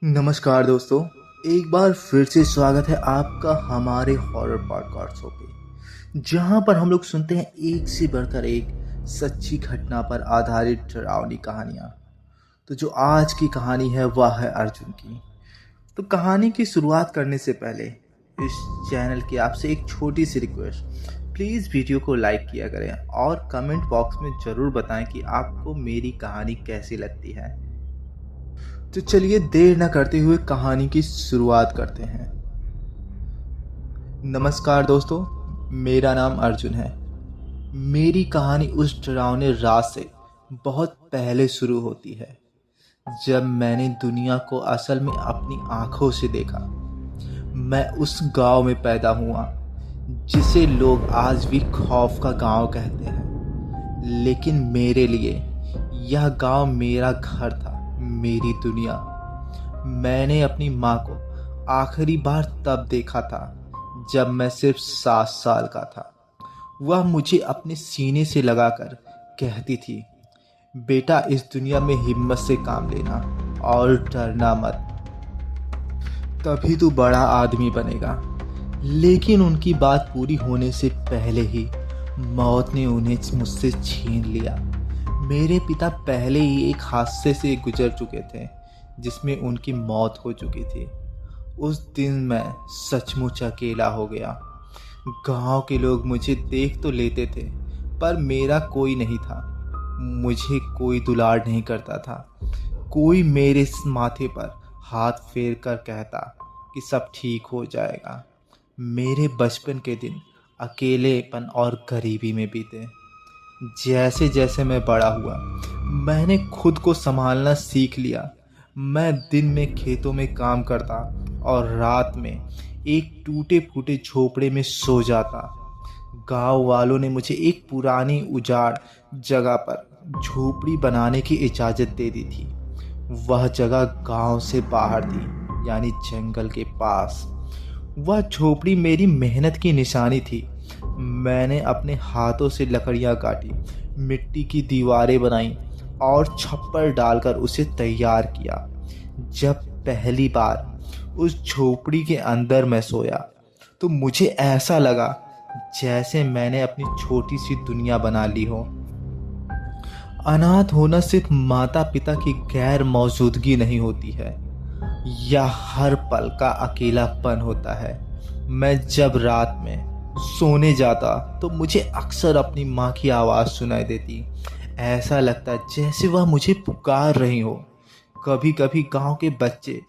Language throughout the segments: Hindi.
नमस्कार दोस्तों। एक बार फिर से स्वागत है आपका हमारे हॉरर पॉडकास्ट शो पे, जहां पर हम लोग सुनते हैं एक से बढ़कर एक सच्ची घटना पर आधारित डरावनी कहानियां। तो जो आज की कहानी है वह है अर्जुन की। तो कहानी की शुरुआत करने से पहले इस चैनल की आपसे एक छोटी सी रिक्वेस्ट, प्लीज़ वीडियो को लाइक किया करें और कमेंट बॉक्स में ज़रूर बताएं कि आपको मेरी कहानी कैसी लगती है। तो चलिए देर न करते हुए कहानी की शुरुआत करते हैं। नमस्कार दोस्तों, मेरा नाम अर्जुन है। मेरी कहानी उस डरावने रात से बहुत पहले शुरू होती है, जब मैंने दुनिया को असल में अपनी आंखों से देखा। मैं उस गांव में पैदा हुआ जिसे लोग आज भी खौफ का गांव कहते हैं, लेकिन मेरे लिए यह गांव मेरा घर था, मेरी दुनिया। मैंने अपनी माँ को आखिरी बार तब देखा था जब मैं सिर्फ 7 साल का था। वह मुझे अपने सीने से लगाकर कहती थी, बेटा इस दुनिया में हिम्मत से काम लेना और डरना मत, तभी तू बड़ा आदमी बनेगा। लेकिन उनकी बात पूरी होने से पहले ही मौत ने उन्हें मुझसे छीन लिया। मेरे पिता पहले ही एक हादसे से गुजर चुके थे जिसमें उनकी मौत हो चुकी थी। उस दिन मैं सचमुच अकेला हो गया। गांव के लोग मुझे देख तो लेते थे, पर मेरा कोई नहीं था। मुझे कोई दुलार नहीं करता था। कोई मेरे माथे पर हाथ फेर कर कहता कि सब ठीक हो जाएगा। मेरे बचपन के दिन अकेलेपन और गरीबी में बीते। जैसे जैसे मैं बड़ा हुआ, मैंने खुद को संभालना सीख लिया। मैं दिन में खेतों में काम करता और रात में एक टूटे फूटे झोपड़े में सो जाता। गांव वालों ने मुझे एक पुरानी उजाड़ जगह पर झोपड़ी बनाने की इजाज़त दे दी थी। वह जगह गांव से बाहर थी, यानी जंगल के पास। वह झोपड़ी मेरी मेहनत की निशानी थी। मैंने अपने हाथों से लकड़ियाँ काटी, मिट्टी की दीवारें बनाई और छप्पर डालकर उसे तैयार किया। जब पहली बार उस झोपड़ी के अंदर मैं सोया, तो मुझे ऐसा लगा जैसे मैंने अपनी छोटी सी दुनिया बना ली हो। अनाथ होना सिर्फ माता पिता की गैर मौजूदगी नहीं होती है, यह हर पल का अकेलापन होता है। मैं जब रात में सोने जाता तो मुझे अक्सर अपनी माँ की आवाज़ सुनाई देती। ऐसा लगता जैसे वह मुझे पुकार रही हो। कभी कभी गांव के बच्चे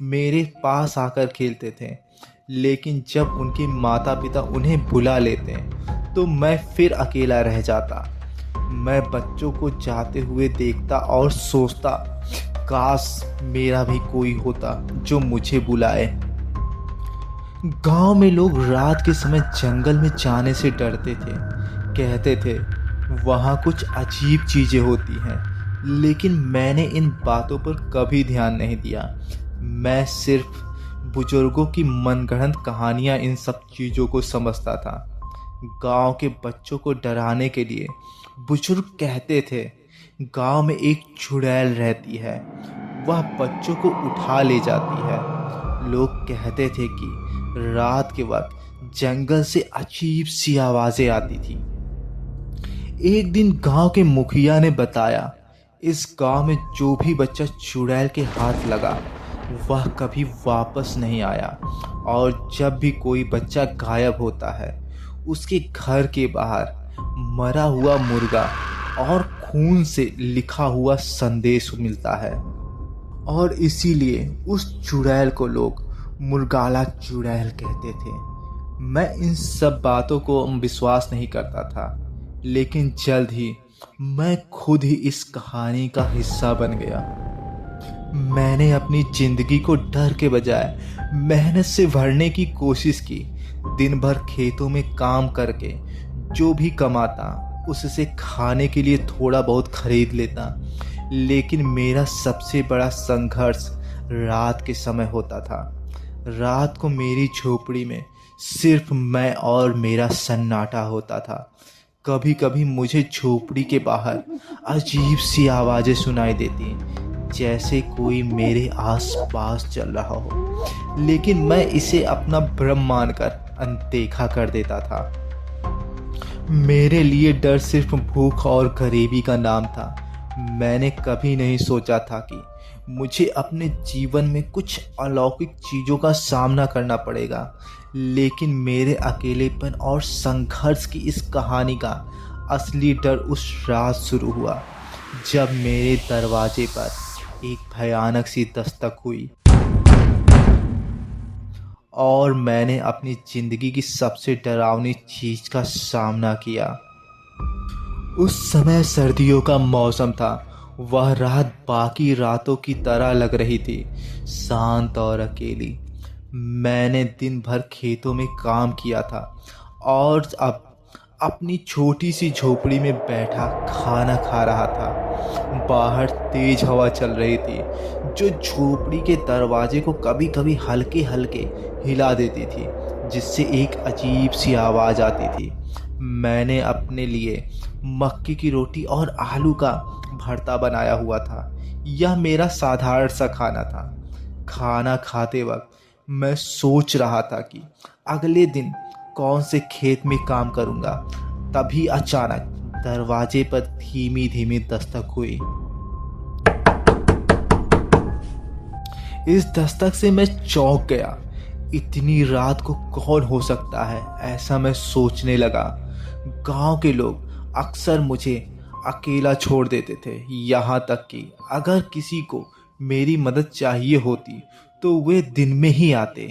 मेरे पास आकर खेलते थे, लेकिन जब उनके माता पिता उन्हें बुला लेते तो मैं फिर अकेला रह जाता। मैं बच्चों को जाते हुए देखता और सोचता, काश मेरा भी कोई होता जो मुझे बुलाए। गांव में लोग रात के समय जंगल में जाने से डरते थे। कहते थे वहाँ कुछ अजीब चीजें होती हैं, लेकिन मैंने इन बातों पर कभी ध्यान नहीं दिया। मैं सिर्फ बुजुर्गों की मनगढ़ंत कहानियाँ इन सब चीज़ों को समझता था। गांव के बच्चों को डराने के लिए बुजुर्ग कहते थे, गांव में एक चुड़ैल रहती है, वह बच्चों को उठा ले जाती है। लोग कहते थे कि रात के वक्त जंगल से अजीब सी आवाज़ें आती थी। एक दिन गांव के मुखिया ने बताया, इस गांव में जो भी बच्चा चुड़ैल के हाथ लगा वह कभी वापस नहीं आया, और जब भी कोई बच्चा गायब होता है उसके घर के बाहर मरा हुआ मुर्गा और खून से लिखा हुआ संदेश मिलता है। और इसीलिए उस चुड़ैल को लोग मुर्गाला चुड़ैल कहते थे। मैं इन सब बातों को विश्वास नहीं करता था, लेकिन जल्द ही मैं खुद ही इस कहानी का हिस्सा बन गया। मैंने अपनी जिंदगी को डर के बजाय मेहनत से भरने की कोशिश की। दिन भर खेतों में काम करके जो भी कमाता उससे खाने के लिए थोड़ा बहुत खरीद लेता, लेकिन मेरा सबसे बड़ा संघर्ष रात के समय होता था। रात को मेरी झोपड़ी में सिर्फ मैं और मेरा सन्नाटा होता था। कभी कभी मुझे झोपड़ी के बाहर अजीब सी आवाज़ें सुनाई देती, जैसे कोई मेरे आसपास चल रहा हो, लेकिन मैं इसे अपना भ्रम मानकर अनदेखा कर देता था। मेरे लिए डर सिर्फ भूख और गरीबी का नाम था। मैंने कभी नहीं सोचा था कि मुझे अपने जीवन में कुछ अलौकिक चीज़ों का सामना करना पड़ेगा, लेकिन मेरे अकेलेपन और संघर्ष की इस कहानी का असली डर उस रात शुरू हुआ जब मेरे दरवाजे पर एक भयानक सी दस्तक हुई और मैंने अपनी ज़िंदगी की सबसे डरावनी चीज़ का सामना किया। उस समय सर्दियों का मौसम था। वह रात बाकी रातों की तरह लग रही थी, शांत और अकेली। मैंने दिन भर खेतों में काम किया था और अब अपनी छोटी सी झोपड़ी में बैठा खाना खा रहा था। बाहर तेज हवा चल रही थी जो झोपड़ी के दरवाजे को कभी कभी हल्के हल्के हिला देती थी, जिससे एक अजीब सी आवाज़ आती थी। मैंने अपने लिए मक्की की रोटी और आलू का भरता बनाया हुआ था। यह मेरा साधारण सा खाना था। खाना खाते वक्त मैं सोच रहा था कि अगले दिन कौन से खेत में काम करूंगा। तभी अचानक दरवाजे पर धीमी धीमी दस्तक हुई। इस दस्तक से मैं चौंक गया। इतनी रात को कौन हो सकता है, ऐसा मैं सोचने लगा। गांव के लोग अक्सर मुझे अकेला छोड़ देते थे, यहाँ तक कि अगर किसी को मेरी मदद चाहिए होती तो वे दिन में ही आते।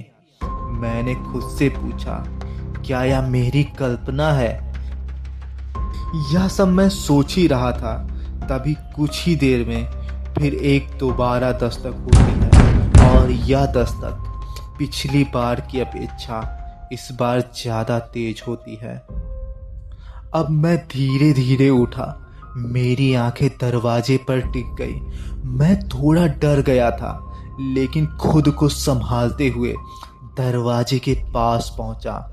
मैंने खुद से पूछा, क्या यह मेरी कल्पना है? यह सब मैं सोच ही रहा था। तभी कुछ ही देर में फिर एक दोबारा दस्तक होती है और यह दस्तक पिछली बार की अपेक्षा इस बार ज़्यादा तेज होती है। अब मैं धीरे धीरे उठा। मेरी आंखें दरवाजे पर टिक गई। मैं थोड़ा डर गया था, लेकिन खुद को संभालते हुए दरवाजे के पास पहुंचा।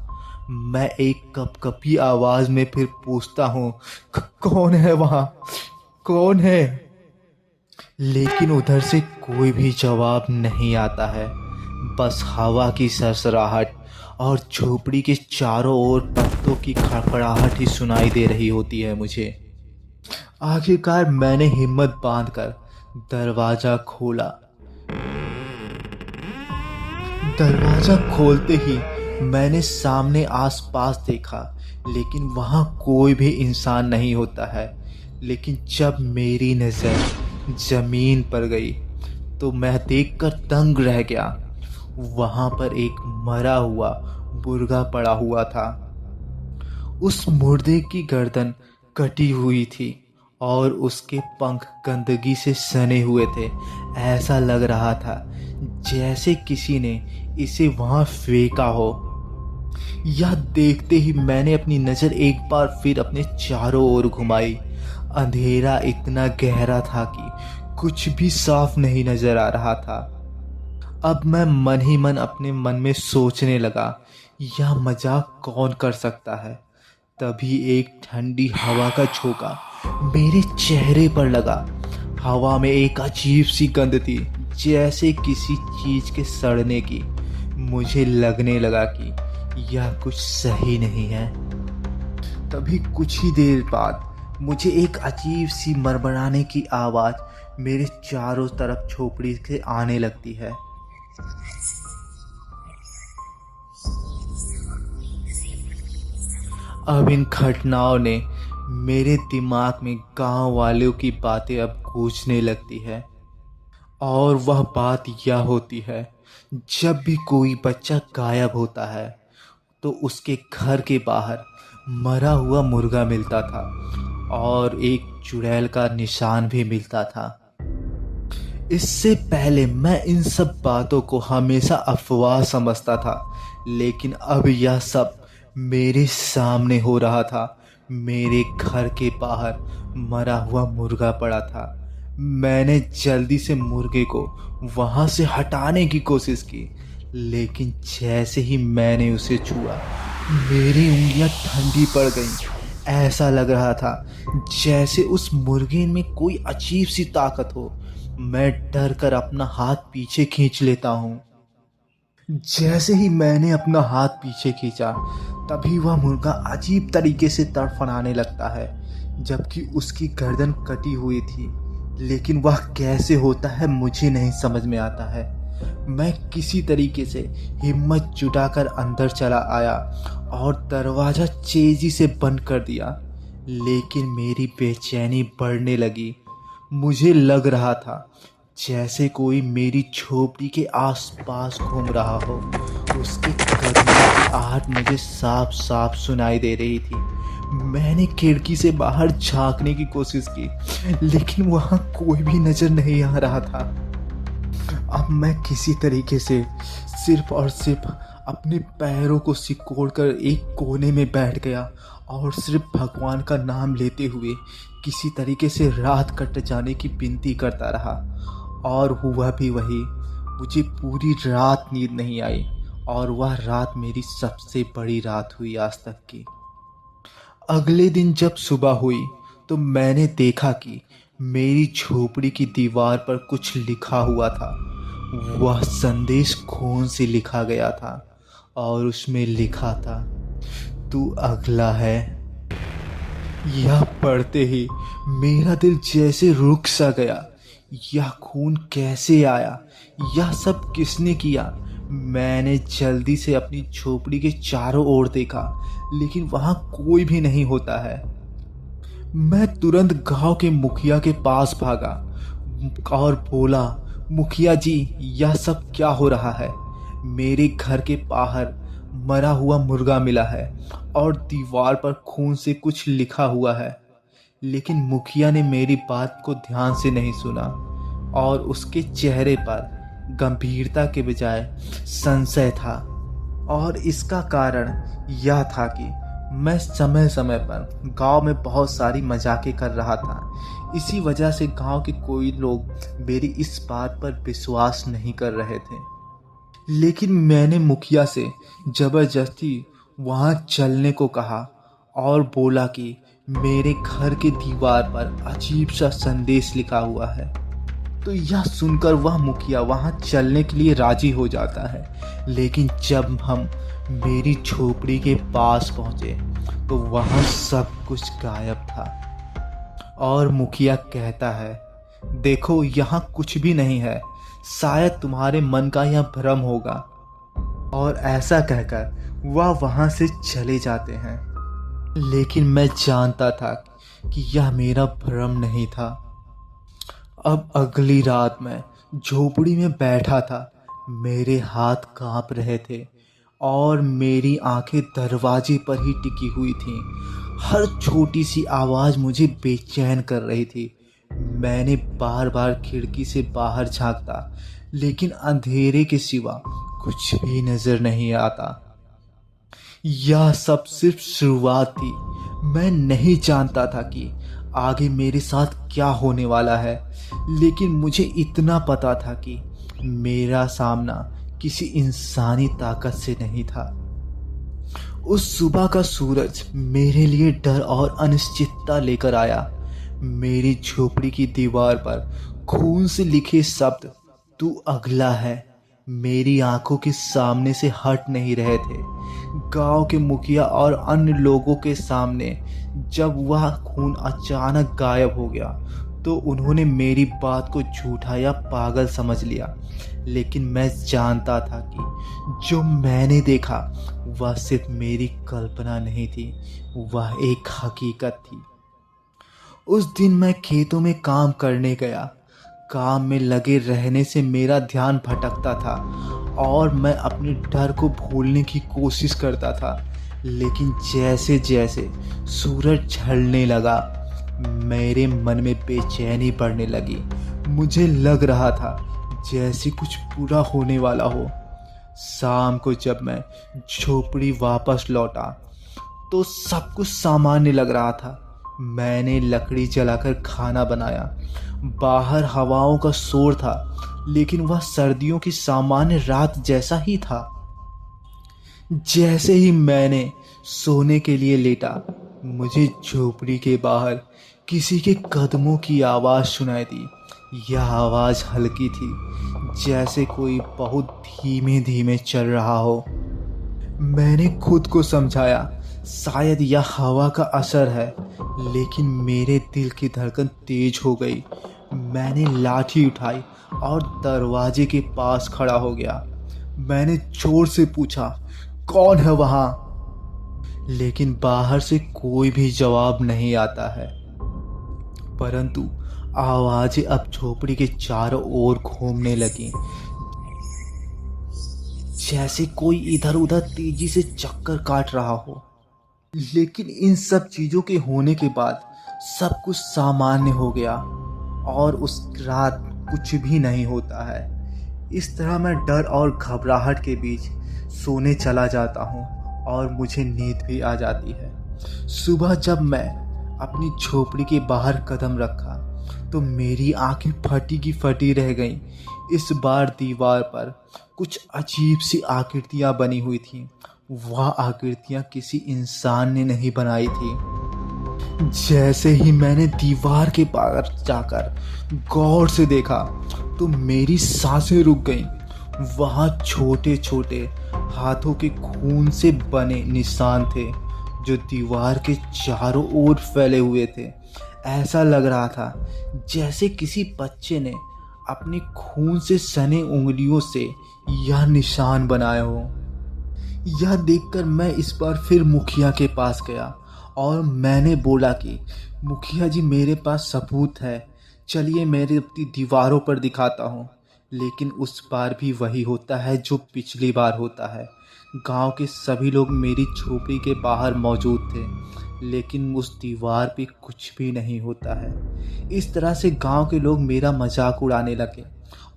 मैं एक कपकपी आवाज में फिर पूछता हूँ, कौन है वहाँ? कौन है? लेकिन उधर से कोई भी जवाब नहीं आता है। बस हवा की सरसराहट और झोपड़ी के चारों ओर पत्तों की खड़खड़ाहट ही सुनाई दे रही होती है मुझे। आखिरकार मैंने हिम्मत बांधकर दरवाजा खोला। दरवाजा खोलते ही मैंने सामने आसपास देखा, लेकिन वहाँ कोई भी इंसान नहीं होता है। लेकिन जब मेरी नज़र ज़मीन पर गई तो मैं देखकर दंग रह गया। वहाँ पर एक मरा हुआ मुर्गा पड़ा हुआ था। उस मुर्दे की गर्दन कटी हुई थी और उसके पंख गंदगी से सने हुए थे। ऐसा लग रहा था जैसे किसी ने इसे वहाँ फेंका हो। यह देखते ही मैंने अपनी नज़र एक बार फिर अपने चारों ओर घुमाई। अंधेरा इतना गहरा था कि कुछ भी साफ नहीं नजर आ रहा था। अब मैं मन ही मन अपने मन में सोचने लगा, यह मजाक कौन कर सकता है। तभी एक ठंडी हवा का झोंका मेरे चेहरे पर लगा। हवा में एक अजीब सी गंध थी, जैसे किसी चीज के सड़ने की। मुझे लगने लगा कि यह कुछ सही नहीं है। तभी कुछ ही देर बाद मुझे एक अजीब सी मरमराने की आवाज मेरे चारों तरफ झोपड़ी से आने लगती है। अब इन घटनाओं ने मेरे दिमाग में गांव वालों की बातें अब गूंजने लगती है। और वह बात यह होती है, जब भी कोई बच्चा गायब होता है तो उसके घर के बाहर मरा हुआ मुर्गा मिलता था और एक चुड़ैल का निशान भी मिलता था। इससे पहले मैं इन सब बातों को हमेशा अफवाह समझता था, लेकिन अब यह सब मेरे सामने हो रहा था। मेरे घर के बाहर मरा हुआ मुर्गा पड़ा था। मैंने जल्दी से मुर्गे को वहां से हटाने की कोशिश की, लेकिन जैसे ही मैंने उसे छुआ मेरी उंगलियां ठंडी पड़ गईं। ऐसा लग रहा था जैसे उस मुर्गे में कोई अजीब सी ताकत हो। मैं डर कर अपना हाथ पीछे खींच लेता हूँ। जैसे ही मैंने अपना हाथ पीछे खींचा, तभी वह मुर्गा अजीब तरीके से तड़फड़ाने लगता है, जबकि उसकी गर्दन कटी हुई थी। लेकिन वह कैसे होता है मुझे नहीं समझ में आता है। मैं किसी तरीके से हिम्मत जुटाकर अंदर चला आया और दरवाज़ा तेजी से बंद कर दिया। लेकिन मेरी बेचैनी बढ़ने लगी। मुझे लग रहा था जैसे कोई मेरी झोपड़ी के आसपास घूम रहा हो। उसके कदमों की आहट मुझे साफ साफ सुनाई दे रही थी। मैंने खिड़की से बाहर झांकने की कोशिश की, लेकिन वहां कोई भी नजर नहीं आ रहा था। अब मैं किसी तरीके से सिर्फ और सिर्फ अपने पैरों को सिकोड़कर एक कोने में बैठ गया और सिर्फ भगवान का नाम लेते हुए किसी तरीके से रात कट जाने की विनती करता रहा। और हुआ भी वही। मुझे पूरी रात नींद नहीं आई और वह रात मेरी सबसे बड़ी रात हुई आज तक की। अगले दिन जब सुबह हुई तो मैंने देखा कि मेरी झोपड़ी की दीवार पर कुछ लिखा हुआ था। वह संदेश खून से लिखा गया था और उसमें लिखा था, तू अगला है। यह पढ़ते ही मेरा दिल जैसे रुक सा गया। यह खून कैसे आया? यह सब किसने किया? मैंने जल्दी से अपनी झोपड़ी के चारों ओर देखा, लेकिन वहां कोई भी नहीं होता है। मैं तुरंत गांव के मुखिया के पास भागा और बोला, मुखिया जी, यह सब क्या हो रहा है? मेरे घर के बाहर मरा हुआ मुर्गा मिला है और दीवार पर खून से कुछ लिखा हुआ है। लेकिन मुखिया ने मेरी बात को ध्यान से नहीं सुना और उसके चेहरे पर गंभीरता के बजाय संशय था। और इसका कारण यह था कि मैं समय समय पर गांव में बहुत सारी मजाकें कर रहा था। इसी वजह से गांव के कोई लोग मेरी इस बात पर विश्वास नहीं कर रहे थे। लेकिन मैंने मुखिया से जबरदस्ती वहां चलने को कहा और बोला कि मेरे घर के दीवार पर अजीब सा संदेश लिखा हुआ है। तो यह सुनकर वह मुखिया वहां चलने के लिए राजी हो जाता है। लेकिन जब हम मेरी झोपड़ी के पास पहुंचे तो वहां सब कुछ गायब था। और मुखिया कहता है, देखो यहाँ कुछ भी नहीं है, शायद तुम्हारे मन का यह भ्रम होगा। और ऐसा कहकर वह वहां से चले जाते हैं। लेकिन मैं जानता था कि यह मेरा भ्रम नहीं था। अब अगली रात मैं झोपड़ी में बैठा था। मेरे हाथ कांप रहे थे और मेरी आंखें दरवाजे पर ही टिकी हुई थीं। हर छोटी सी आवाज़ मुझे बेचैन कर रही थी। मैंने बार बार खिड़की से बाहर झांकता, लेकिन अंधेरे के सिवा कुछ भी नजर नहीं आता। यह सब सिर्फ शुरुआत थी। मैं नहीं जानता था कि आगे मेरे साथ क्या होने वाला है, लेकिन मुझे इतना पता था कि मेरा सामना किसी इंसानी ताकत से नहीं था। उस सुबह का सूरज मेरे लिए डर और अनिश्चितता लेकर आया। मेरी झोपड़ी की दीवार पर खून से लिखे शब्द, तू अगला है, मेरी आंखों के सामने से हट नहीं रहे थे। गांव के मुखिया और अन्य लोगों के सामने जब वह खून अचानक गायब हो गया तो उन्होंने मेरी बात को झूठा या पागल समझ लिया। लेकिन मैं जानता था कि जो मैंने देखा वह सिर्फ मेरी कल्पना नहीं थी, वह एक हकीकत थी। उस दिन मैं खेतों में काम करने गया। काम में लगे रहने से मेरा ध्यान भटकता था और मैं अपने डर को भूलने की कोशिश करता था। लेकिन जैसे जैसे सूरज ढलने लगा, मेरे मन में बेचैनी बढ़ने लगी। मुझे लग रहा था जैसे कुछ बुरा होने वाला हो। शाम को जब मैं झोपड़ी वापस लौटा तो सब कुछ सामान्य लग रहा था। मैंने लकड़ी जलाकर खाना बनाया। बाहर हवाओं का शोर था, लेकिन वह सर्दियों की सामान्य रात जैसा ही था। जैसे ही मैंने सोने के लिए लेटा, मुझे झोपड़ी के बाहर किसी के कदमों की आवाज़ सुनाई दी। यह आवाज़ हल्की थी, जैसे कोई बहुत धीमे धीमे चल रहा हो। मैंने खुद को समझाया, शायद यह हवा का असर है, लेकिन मेरे दिल की धड़कन तेज हो गई। मैंने लाठी उठाई और दरवाजे के पास खड़ा हो गया। मैंने जोर से पूछा, कौन है वहाँ? लेकिन बाहर से कोई भी जवाब नहीं आता है, परंतु आवाजें अब झोपड़ी के चारों ओर घूमने लगीं, जैसे कोई इधर उधर तेजी से चक्कर काट रहा हो। लेकिन इन सब चीजों के होने के बाद सब कुछ सामान्य हो गया और उस रात कुछ भी नहीं होता है। इस तरह मैं डर और घबराहट के बीच सोने चला जाता हूँ और मुझे नींद भी आ जाती है। सुबह जब मैं अपनी झोपड़ी के बाहर कदम रखा तो मेरी आंखें फटी की फटी रह गईं। इस बार दीवार पर कुछ अजीब सी आकृतियां बनी हुई थीं। वह आकृतियां किसी इंसान ने नहीं बनाई थी। जैसे ही मैंने दीवार के पार जाकर गौर से देखा तो मेरी सांसें रुक गईं। वहाँ छोटे छोटे हाथों के खून से बने निशान थे जो दीवार के चारों ओर फैले हुए थे। ऐसा लग रहा था जैसे किसी बच्चे ने अपनी खून से सने उंगलियों से यह निशान बनाए हो। यह देखकर मैं इस बार फिर मुखिया के पास गया और मैंने बोला कि मुखिया जी, मेरे पास सबूत है, चलिए मेरे अपनी दीवारों पर दिखाता हूँ। लेकिन उस बार भी वही होता है जो पिछली बार होता है। गांव के सभी लोग मेरी झोपड़ी के बाहर मौजूद थे, लेकिन उस दीवार पे कुछ भी नहीं होता है। इस तरह से गांव के लोग मेरा मजाक उड़ाने लगे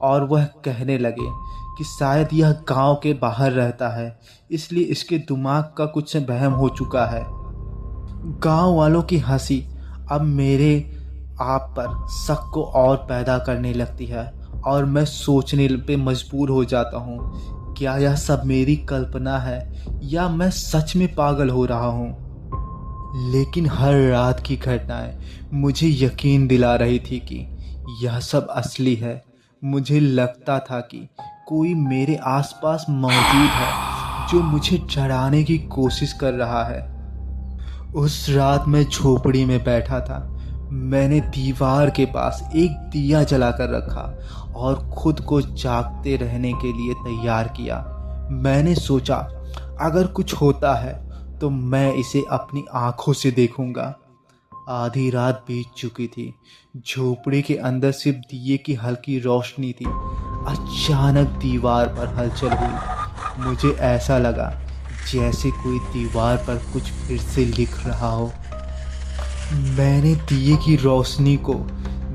और वह कहने लगे कि शायद यह गांव के बाहर रहता है, इसलिए इसके दिमाग का कुछ वहम हो चुका है। गांव वालों की हंसी अब मेरे आप पर शक को और पैदा करने लगती है और मैं सोचने पे मजबूर हो जाता हूँ, क्या यह सब मेरी कल्पना है या मैं सच में पागल हो रहा हूँ। लेकिन हर रात की घटनाएं मुझे यकीन दिला रही थी कि यह सब असली है। मुझे लगता था कि कोई मेरे आसपास मौजूद है जो मुझे डराने की कोशिश कर रहा है। उस रात मैं झोपड़ी में बैठा था। मैंने दीवार के पास एक दिया जलाकर रखा और खुद को जागते रहने के लिए तैयार किया। मैंने सोचा, अगर कुछ होता है तो मैं इसे अपनी आंखों से देखूंगा। आधी रात बीत चुकी थी। झोपड़ी के अंदर सिर्फ दिए की हल्की रोशनी थी। अचानक दीवार पर हलचल हुई। मुझे ऐसा लगा जैसे कोई दीवार पर कुछ फिर से लिख रहा हो। मैंने दिए की रोशनी को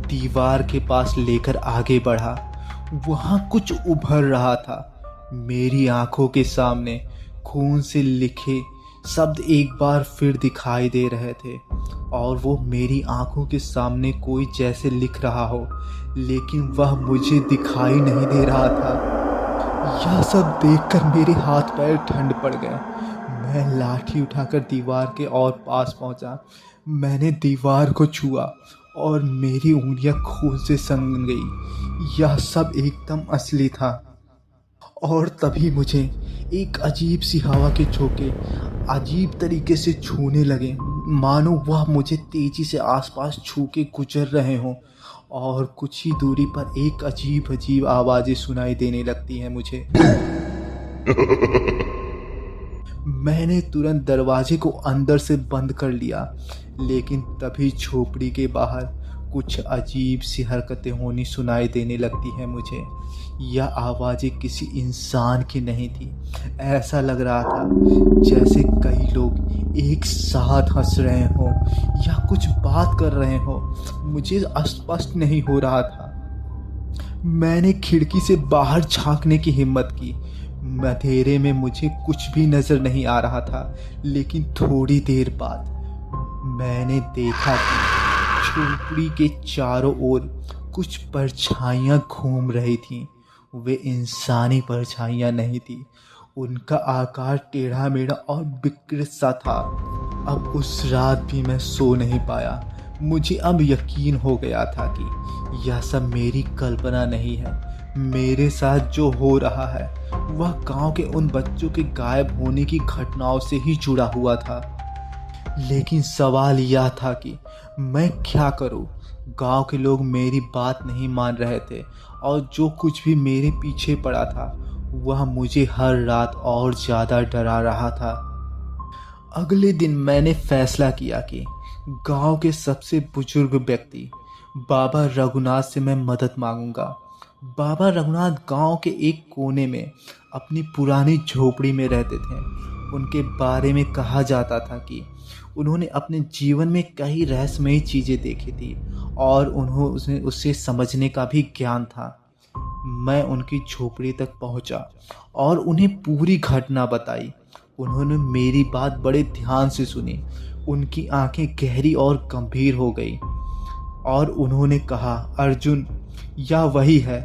दीवार के पास लेकर आगे बढ़ा। वहाँ कुछ उभर रहा था। मेरी आंखों के सामने खून से लिखे शब्द एक बार फिर दिखाई दे रहे थे और वो मेरी आंखों के सामने कोई जैसे लिख रहा हो, लेकिन वह मुझे दिखाई नहीं दे रहा था। यह सब देखकर मेरे हाथ पैर ठंड पड़ गए। मैं लाठी उठाकर दीवार के और पास पहुंचा। मैंने दीवार को छुआ और मेरी उंगलियां खून से सन गई। यह सब एकदम असली था। और तभी मुझे एक अजीब सी हवा के झोंके अजीब तरीके से छूने लगे, मानो वह मुझे तेजी से आसपास छू के गुजर रहे हों। और कुछ ही दूरी पर एक अजीब अजीब आवाज़ें सुनाई देने लगती हैं मुझे। मैंने तुरंत दरवाजे को अंदर से बंद कर लिया, लेकिन तभी झोपड़ी के बाहर कुछ अजीब सी हरकतें होनी सुनाई देने लगती हैं मुझे। यह आवाज़ें किसी इंसान की नहीं थी। ऐसा लग रहा था जैसे कई लोग एक साथ हंस रहे हों या कुछ बात कर रहे हों। मुझे स्पष्ट नहीं हो रहा था। मैंने खिड़की से बाहर झांकने की हिम्मत की। अंधेरे में मुझे कुछ भी नजर नहीं आ रहा था, लेकिन थोड़ी देर बाद मैंने देखा कि झोपड़ी के चारों ओर कुछ परछाइयां घूम रही थीं। वे इंसानी परछाइयां नहीं थी। उनका आकार टेढ़ा मेढ़ा और विकृत सा था। अब उस रात भी मैं सो नहीं पाया। मुझे अब यकीन हो गया था कि यह सब मेरी कल्पना नहीं है। मेरे साथ जो हो रहा है वह गांव के उन बच्चों के गायब होने की घटनाओं से ही जुड़ा हुआ था। लेकिन सवाल यह था कि मैं क्या करूं? गांव के लोग मेरी बात नहीं मान रहे थे और जो कुछ भी मेरे पीछे पड़ा था वह मुझे हर रात और ज़्यादा डरा रहा था। अगले दिन मैंने फैसला किया कि गांव के सबसे बुजुर्ग व्यक्ति बाबा रघुनाथ से मैं मदद मांगूंगा। बाबा रघुनाथ गांव के एक कोने में अपनी पुरानी झोपड़ी में रहते थे। उनके बारे में कहा जाता था कि उन्होंने अपने जीवन में कई रहस्यमयी चीज़ें देखी थी और उन्हें उससे समझने का भी ज्ञान था। मैं उनकी झोपड़ी तक पहुंचा और उन्हें पूरी घटना बताई। उन्होंने मेरी बात बड़े ध्यान से सुनी। उनकी आंखें गहरी और गंभीर हो गई और उन्होंने कहा, अर्जुन, यह वही है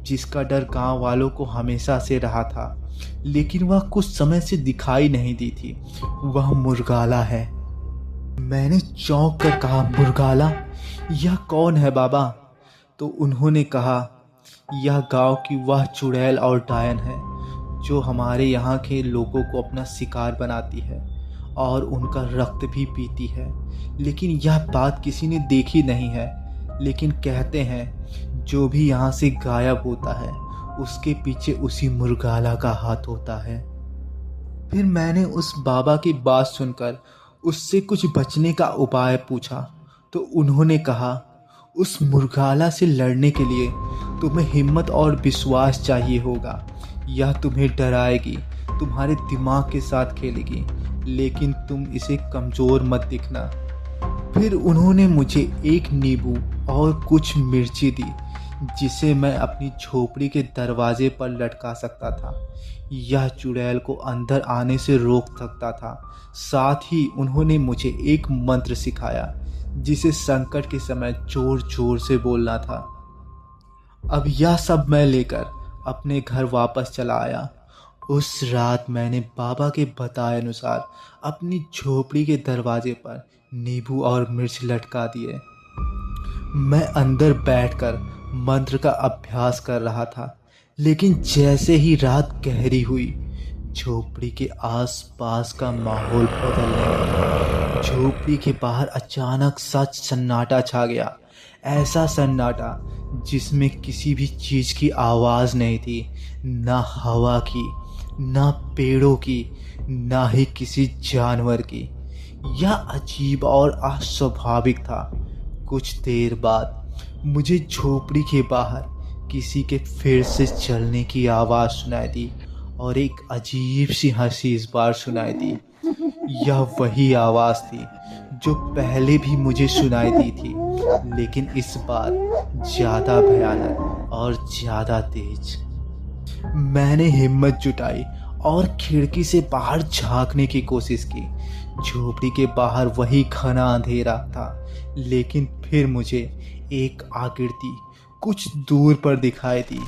जिसका डर गांव वालों को हमेशा से रहा था, लेकिन वह कुछ समय से दिखाई नहीं दी थी। वह मुरगाला है। मैंने चौंक कर कहा, मुरगाला? यह कौन है बाबा? तो उन्होंने कहा, यह गांव की वह चुड़ैल और डायन है जो हमारे यहाँ के लोगों को अपना शिकार बनाती है और उनका रक्त भी पीती है। लेकिन यह बात किसी ने देखी नहीं है, लेकिन कहते हैं जो भी यहाँ से गायब होता है उसके पीछे उसी मुरगाला का हाथ होता है। फिर मैंने उस बाबा की बात सुनकर उससे कुछ बचने का उपाय पूछा तो उन्होंने कहा, उस मुरगाला से लड़ने के लिए तुम्हें हिम्मत और विश्वास चाहिए होगा। यह तुम्हें डराएगी, तुम्हारे दिमाग के साथ खेलेगी, लेकिन तुम इसे कमज़ोर मत दिखना। फिर उन्होंने मुझे एक नींबू और कुछ मिर्ची दी जिसे मैं अपनी झोपड़ी के दरवाजे पर लटका सकता था। यह चुड़ैल को अंदर आने से रोक सकता था। साथ ही उन्होंने मुझे एक मंत्र सिखाया जिसे संकट के समय जोर जोर से बोलना था। अब यह सब मैं लेकर अपने घर वापस चला आया। उस रात मैंने बाबा के बताए अनुसार अपनी झोपड़ी के दरवाजे पर नींबू और मिर्च लटका दिए। मैं अंदर बैठकर मंत्र का अभ्यास कर रहा था, लेकिन जैसे ही रात गहरी हुई झोपड़ी के आसपास का माहौल बदलने लगा। झोपड़ी के बाहर अचानक सच सन्नाटा छा गया। ऐसा सन्नाटा जिसमें किसी भी चीज़ की आवाज़ नहीं थी, ना हवा की, ना पेड़ों की, ना ही किसी जानवर की। यह अजीब और अस्वाभाविक था। कुछ देर बाद मुझे झोपड़ी के बाहर किसी के फिर से चलने की आवाज़ सुनाई दी और एक अजीब सी हंसी इस बार सुनाई दी। यह वही आवाज़ थी जो पहले भी मुझे सुनाई दी थी, लेकिन इस बार ज़्यादा भयानक और ज़्यादा तेज। मैंने हिम्मत जुटाई और खिड़की से बाहर झांकने की कोशिश की। झोपड़ी के बाहर वही घना अंधेरा था, लेकिन फिर मुझे एक आकृति कुछ दूर पर दिखाई दी।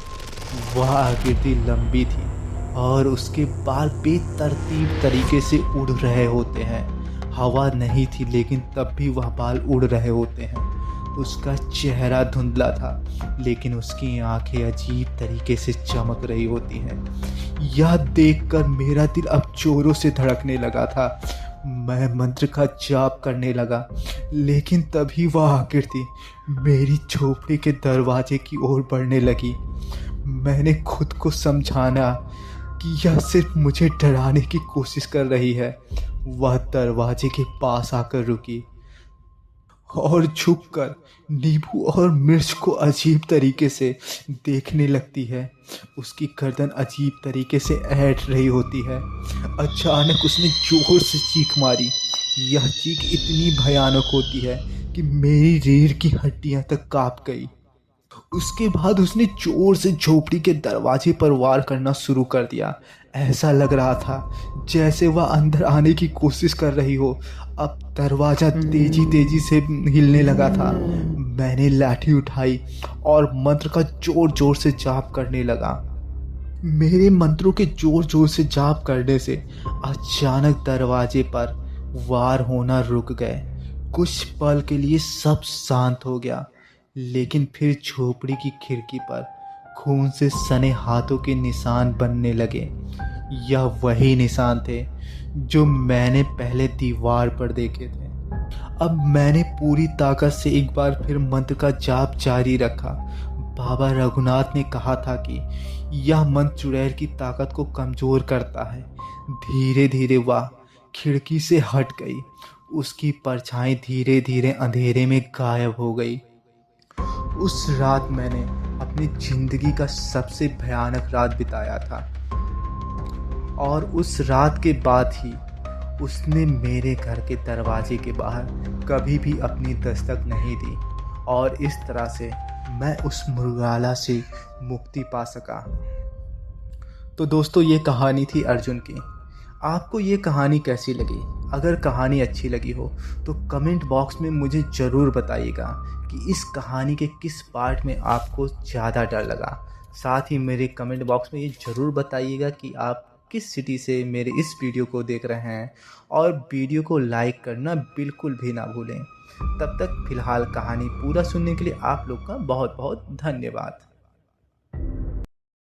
वह आकृति लंबी थी और उसके बाल बेतरतीब तरीके से उड़ रहे होते हैं। हवा नहीं थी, लेकिन तब भी वह बाल उड़ रहे होते हैं। उसका चेहरा धुंधला था, लेकिन उसकी आंखें अजीब तरीके से चमक रही होती हैं। यह देखकर मेरा दिल अब जोरों से धड़कने लगा था। मैं मंत्र का जाप करने लगा, लेकिन तभी वह आकृति मेरी झोपड़ी के दरवाजे की ओर बढ़ने लगी। मैंने खुद को समझाना कि यह सिर्फ मुझे डराने की कोशिश कर रही है। वह दरवाजे के पास आकर रुकी और झुककर नींबू और मिर्च को अजीब तरीके से देखने लगती है। उसकी गर्दन अजीब तरीके से ऐंठ रही होती है। अचानक उसने जोर से चीख मारी। यह चीख इतनी भयानक होती है कि मेरी रीढ़ की हड्डियां तक कांप गई। उसके बाद उसने जोर से झोपड़ी के दरवाजे पर वार करना शुरू कर दिया। ऐसा लग रहा था जैसे वह अंदर आने की कोशिश कर रही हो। अब दरवाज़ा तेजी तेजी से हिलने लगा था। मैंने लाठी उठाई और मंत्र का जोर जोर से जाप करने लगा। मेरे मंत्रों के जोर जोर से जाप करने से अचानक दरवाजे पर वार होना रुक गए। कुछ पल के लिए सब शांत हो गया, लेकिन फिर झोपड़ी की खिड़की पर खून से सने हाथों के निशान बनने लगे। यह वही निशान थे जो मैंने पहले दीवार पर देखे थे। अब मैंने पूरी ताकत से एक बार फिर मंत्र का जाप जारी रखा। बाबा रघुनाथ ने कहा था कि यह मंत्र चुड़ैल की ताकत को कमजोर करता है। धीरे धीरे वह खिड़की से हट गई। उसकी परछाई धीरे धीरे अंधेरे में गायब हो गई। उस रात मैंने अपनी जिंदगी का सबसे भयानक रात बिताया था, और उस रात के बाद ही उसने मेरे घर के दरवाजे के बाहर कभी भी अपनी दस्तक नहीं दी, और इस तरह से मैं उस मृगाला से मुक्ति पा सका। तो दोस्तों, ये कहानी थी अर्जुन की। आपको ये कहानी कैसी लगी? अगर कहानी अच्छी लगी हो तो कमेंट बॉक्स में मुझे ज़रूर बताइएगा कि इस कहानी के किस पार्ट में आपको ज़्यादा डर लगा। साथ ही मेरे कमेंट बॉक्स में ये ज़रूर बताइएगा कि आप किस सिटी से मेरे इस वीडियो को देख रहे हैं, और वीडियो को लाइक करना बिल्कुल भी ना भूलें। तब तक फ़िलहाल कहानी पूरा सुनने के लिए आप लोग का बहुत बहुत धन्यवाद।